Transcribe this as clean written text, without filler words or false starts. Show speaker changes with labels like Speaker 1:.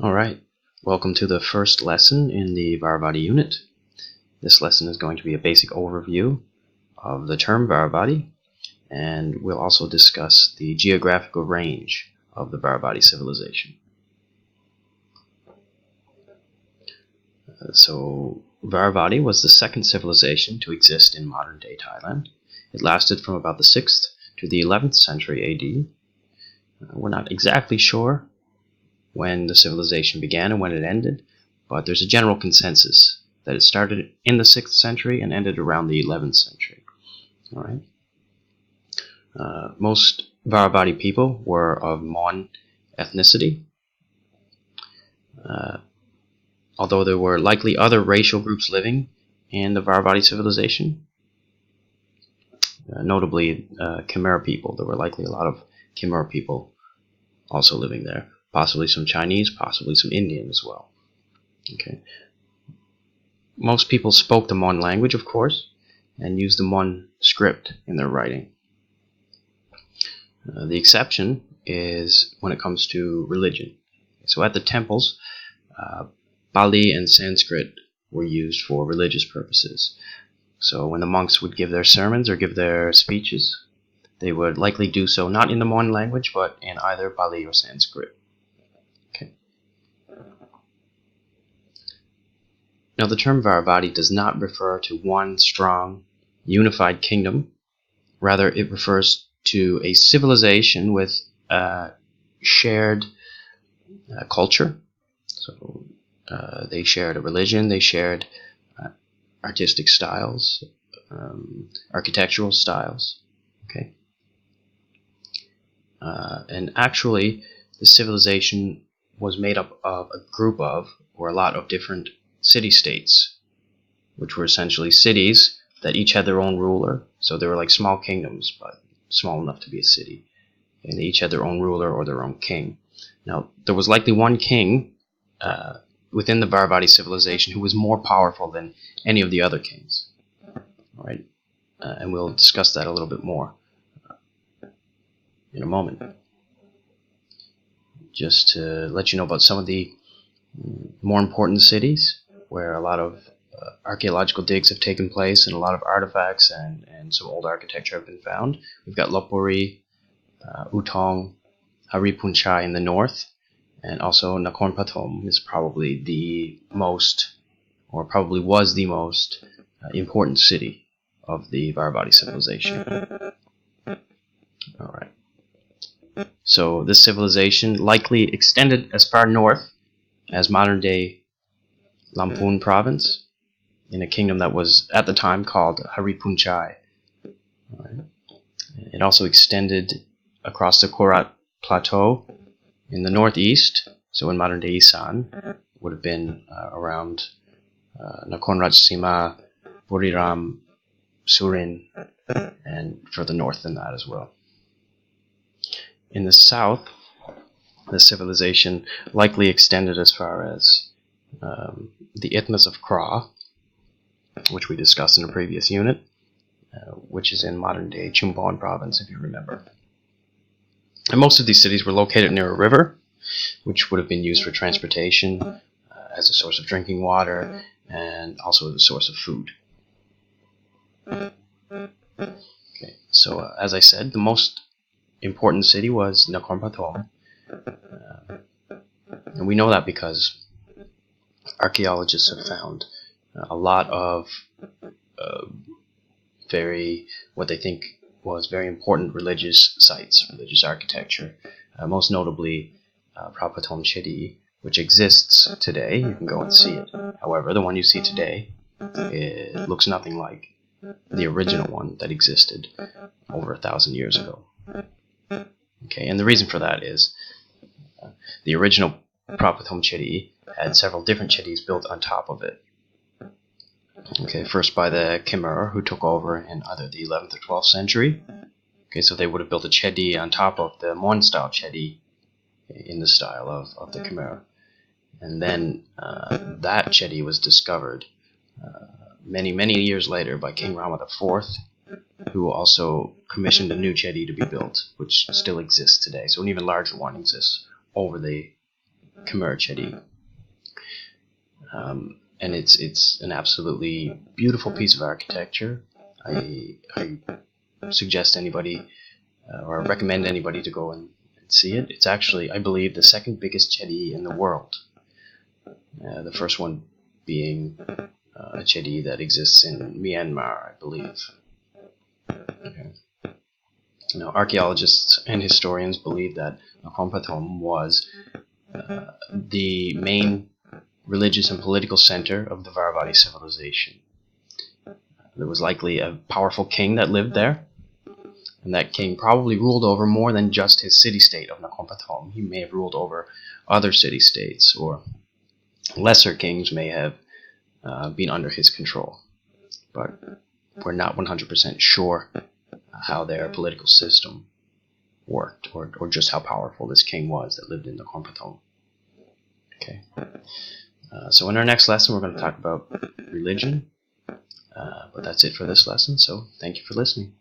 Speaker 1: Alright, welcome to the first lesson in the Dvaravati unit. This lesson is going to be a basic overview of the term Dvaravati, and we'll also discuss the geographical range of the Dvaravati civilization. So, Dvaravati was the second civilization to exist in modern-day Thailand. It lasted from about the 6th to the 11th century AD. We're not exactly sure when the civilization began and when it ended, but there's a general consensus that it started in the 6th century and ended around the 11th century. All right. Most Dvaravati people were of Mon ethnicity, although there were likely other racial groups living in the Dvaravati civilization, notably Khmer people. There were likely a lot of Khmer people also living there. Possibly some Chinese, possibly some Indian as well. Okay. Most people spoke the Mon language, of course, and used the Mon script in their writing. The exception is when it comes to religion. So at the temples, Pali and Sanskrit were used for religious purposes. So when the monks would give their sermons or give their speeches, they would likely do so not in the Mon language, but in either Pali or Sanskrit. Now, the term Dvaravati does not refer to one strong, unified kingdom. Rather, it refers to a civilization with shared culture. So, they shared a religion, they shared artistic styles, architectural styles. Okay, and actually, the civilization was made up of a group of, or a lot of different city-states, which were essentially cities that each had their own ruler. So they were like small kingdoms, but small enough to be a city. And they each had their own ruler or their own king. Now, there was likely one king within the Dvaravati civilization who was more powerful than any of the other kings. All right? And we'll discuss that a little bit more in a moment. Just to let you know about some of the more important cities where a lot of archaeological digs have taken place and a lot of artifacts and some old architecture have been found. We've got Lopburi, Utong, Haripunchai in the north, and also Nakhon Pathom is probably the most, or probably was the most important city of the Dvaravati civilization. All right. So this civilization likely extended as far north as modern-day Lamphun province, in a kingdom that was at the time called Haripunchai. Right. It also extended across the Korat Plateau in the northeast, so in modern-day Isan, would have been around Nakhon Rajsima, Buriram, Surin, and further north than that as well. In the south, the civilization likely extended as far as the Isthmus of Kra, which we discussed in a previous unit, which is in modern-day Chumphon province, if you remember. And most of these cities were located near a river, which would have been used for transportation, as a source of drinking water, and also as a source of food. Okay, so as I said, the most important city was Nakhon Pathom. And we know that because archaeologists have found a lot of what they think was very important religious sites, religious architecture, most notably Phra Pathom Chedi, which exists today. You can go and see it. However, the one you see today, it looks nothing like the original one that existed over 1,000 years ago. Okay, and the reason for that is the original Phra Pathom Chedi had several different chedis built on top of it. Okay, first by the Khmer, who took over in either the 11th or 12th century. Okay, so they would have built a chedi on top of the Mon-style chedi in the style of the Khmer. And then that chedi was discovered many, many years later by King Rama IV, who also commissioned a new chedi to be built, which still exists today. So an even larger one exists over the Khmer Chedi. And it's an absolutely beautiful piece of architecture. I suggest anybody or recommend anybody to go and see it. It's actually, I believe, the second biggest Chedi in the world. The first one being a Chedi that exists in Myanmar, I believe. Okay. Now, archaeologists and historians believe that Nakhon Pathom was the main religious and political center of the Dvaravati civilization. There was likely a powerful king that lived there, and that king probably ruled over more than just his city-state of Nakhon Pathom. He may have ruled over other city-states, or lesser kings may have been under his control. But we're not 100% sure how their political system worked, or just how powerful this king was that lived in Nakhon Pathom. Okay. So in our next lesson, we're going to talk about religion. But that's it for this lesson, so thank you for listening.